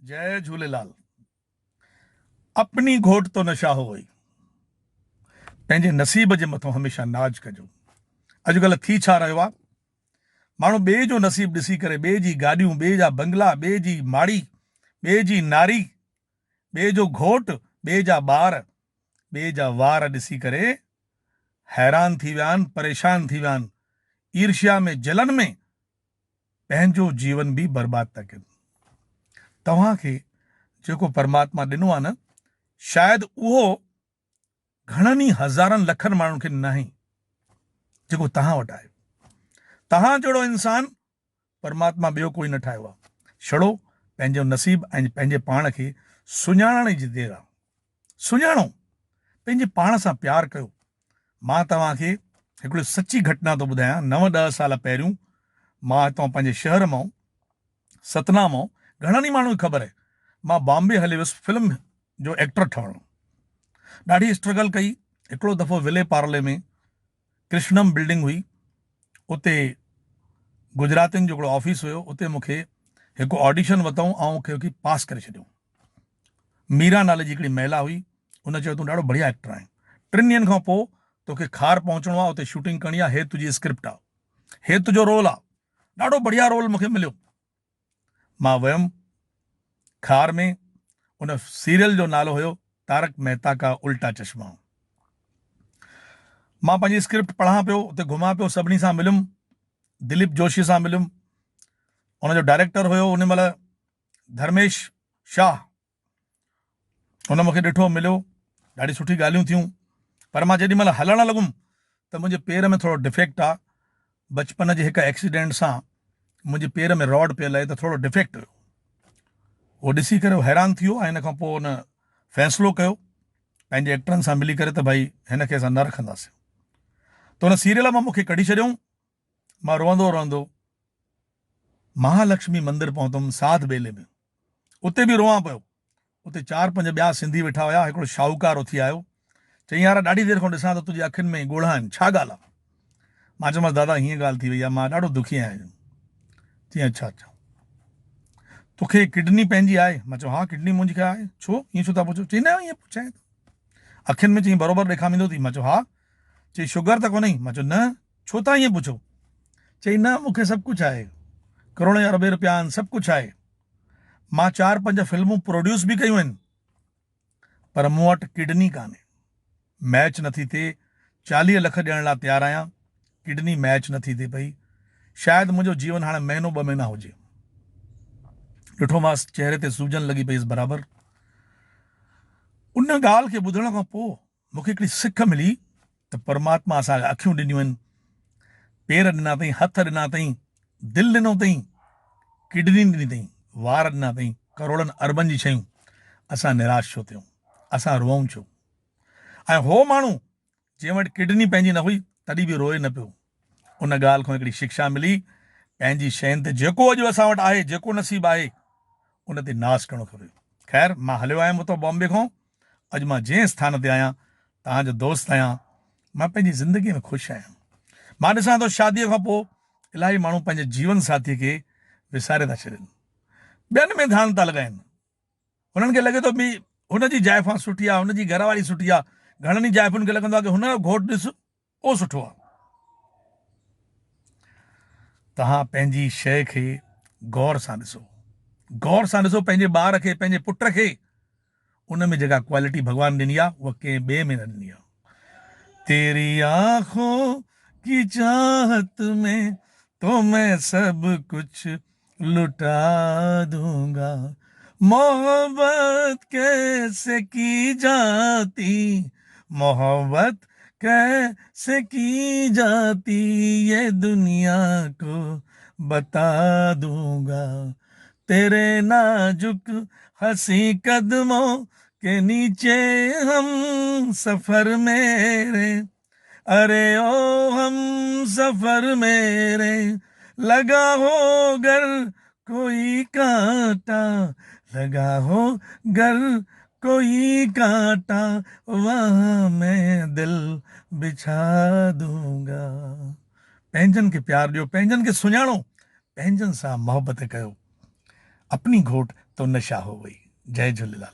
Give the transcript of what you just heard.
जय झूलेलाल। अपनी घोट तो नशा हो वई, पंहिंजे नसीब जे मथां हमेशह नाज कजो। अॼुकल्ह थी छा रहियो आहे, माण्हू ॿिए जो नसीब ॾिसी करे, ॿिए जी गाॾियूं, ॿिए जा बंगला, ॿिए जी माड़ी, ॿिए जी नारी, ॿिए जो घोट, ॿिए जा ॿार, ॿिए जा वार ॾिसी करे हैरान थी विया आहिनि, परेशान थी विया आहिनि। ईर्ष्या में, जलन में पंहिंजो जीवन बि बर्बाद था कनि। तव्हांखे जेको परमात्मा ॾिनो आहे न, शायदि उहो घणनि ई हज़ारनि लखनि माण्हुनि खे न आहे जेको तव्हां वटि आहे। तव्हां जहिड़ो इंसान परमात्मा ॿियो कोई न ठाहियो आहे। छड़ो पंहिंजो नसीब ऐं पंहिंजे पाण खे सुञाणण जी देरि आहे। सुञाणो, पंहिंजे पाण सां प्यार कयो। मां तव्हांखे हिकिड़ी सची घटना थो ॿुधायां। 9-10 साल पहिरियों मां हितां पंहिंजे शहर मां, सतना मां, घणनि ई माण्हुनि खे ख़बर आहे, मां बॉम्बे हली वियुसि फिल्म जो एक्टर ठहणु। ॾाढी स्ट्रगल कई। हिकिड़ो दफ़ो विले पार्ले में कृष्णम बिल्डिंग हुई, उते गुजरातियुनि जो हिकिड़ो ऑफिस हुयो। उते मूंखे हिकु ऑडिशन वरितऊं ऐं मूंखे पास करे छॾियऊं। मीरा नाले जी हिकिड़ी महिला हुई, उन चयो तूं ॾाढो बढ़िया एक्टर आहीं, 3 ॾींहंनि खां पोइ तोखे खार पहुचणो आहे, उते शूटिंग करणी आहे, हे तुंहिंजी स्क्रिप्ट आहे, हे तुंहिंजो रोल आहे। ॾाढो बढ़िया रोल मूंखे मिलियो। मां वियुमि खार में। उन सीरियल जो नालो हुयो तारक मेहता का उल्टा चश्मा। मां पंहिंजी स्क्रिप्ट पढ़ां पियो, उते घुमां पियो, सभिनी सां मिलियुमि, दिलीप जोशी सां मिलियुमि। उनजो डायरेक्टर हुयो उन महिल धर्मेश शाह। हुन मूंखे ॾिठो, मिलियो, ॾाढी सुठी ॻाल्हियूं थियूं। पर मां जेॾी महिल हलणु लॻुमि त मुंहिंजे पेर में थोरो डिफेक्ट आहे। बचपन जे हिकु एक्सीडेंट सां मुंहिंजे पेर में रॉड पियल आहे, त थोरो डिफेक्ट हुयो। उहो ॾिसी करे हैरान थी वियो ऐं हिन खां पोइ हुन फ़ैसिलो कयो पंहिंजे एक्टरनि सां मिली करे त भई हिन खे असां न रखंदासीं। त हुन सीरियल मां मूंखे कढी छॾियऊं। मां रोअंदो रोअंदो महालक्ष्मी मंदिर पहुतुमि, साध बेले में। उते बि रोआं पियो। उते 4-5 ॿिया सिंधी वेठा हुया। हिकिड़ो शाहूकार उथी आयो, चई यार ॾाढी देरि खां ॾिसां त तुंहिंजी अखियुनि में ॻोढ़ा आहिनि, छा ॻाल्हि आहे? मां चयोमांसि दादा हीअं ॻाल्हि थी वई आहे, मां ॾाढो दुखी आहियां। चई अच्छा अच्छा, तोखे किडनी पंहिंजी आहे? मां चयो हा, किडनी मुंहिंजी आहे। छो ईअं छो था पुछो? चई न ईअं पुछां। अखियुनि में चई बराबरि ॾेखारींदो थी? मां चयो हा। चई शुगर त कोन्हे? मां चयो न। छो था ईअं पुछो? चई न, मूंखे सभु कुझु आहे, करोड़ अरबे रुपया आहिनि, सभु कुझु आहे। मां 4-5 फिल्मूं प्रोड्यूस बि कयूं आहिनि, पर मूं वटि किडनी कान्हे। मैच नथी थिए। 40 लख ॾियण लाइ तयारु आहियां, किडनी मैच नथी थिए पई। शायदि मुंहिंजो जीवन हाणे 1-2 महीना हुजे। ॾिठोमांसि चहिरे ते सूजन लॻी पईसि बराबरि। उन ॻाल्हि खे ॿुधण खां पोइ मूंखे हिकिड़ी सिख मिली त परमात्मा असांखे अखियूं ॾिनियूं आहिनि, पेर ॾिना अथई, हथ ॾिना अथई, दिलि ॾिनो अथई, किडनी ॾिनी अथई, वार ॾिना अथई, करोड़नि अरबनि जी शयूं। असां निराश छो थियूं? असां रोऊं छो? ऐं हो माण्हू जंहिं वटि किडनी पंहिंजी न हुई, तॾहिं बि रोए न पियो। उन ॻाल्हि खां हिकिड़ी शिक्षा मिली, पंहिंजी शयुनि ते जेको अॼु असां वटि आहे, जेको नसीब आहे, उन ते नाश करणो खपे। ख़ैर, मां हलियो आयुमि उतां बॉम्बे खां। अॼु मां जंहिं स्थान ते आहियां, तव्हांजो दोस्त आहियां। मां पंहिंजी ज़िंदगीअ में ख़ुशि आहियां। मां ॾिसां थो शादीअ खां पोइ इलाही माण्हू पंहिंजे जीवन साथीअ खे विसारे था छॾनि, ॿियनि में ध्यानु था लॻाइनि। हुननि खे लॻे थो बि हुनजी जाइफ़ा सुठी आहे, हुनजी घरवारी सुठी आहे। घणनि ई जाइफ़ुनि खे लॻंदो आहे कि हुनजो घोटु ॾिस, उहो सुठो आहे। तव्हां पंहिंजी शइ खे गौर सां ॾिसो, गौर सां ॾिसो। पंहिंजे ॿार खे, पंहिंजे पुट खे, उन में जेका क्वालिटी भॻवान ॾिनी आहे, उहा कंहिं ॿिए में न ॾिनी आहे। तेरी आंखों की चाहत में तो मैं सब कुछ लुटा दूंगा। मोहब्बत कैसे की जाती, मोहब्बत कैसे की जाती, ये दुनिया को बता दूंगा। तेरे नाजुक हंसी कदमों के नीचे हम सफर मेरे, अरे ओ हम सफर मेरे, लगा हो गर कोई कांटा, लगा हो गर कोई कांटा, वहां मैं दिल बिछा दूंगा। पंहिंजनि खे प्यार ॾियो, पंहिंजनि खे सुञाणो, पंहिंजनि सां मोहबत कयो। अपनी घोट तो नशा हो वई। जय झूलेलाल।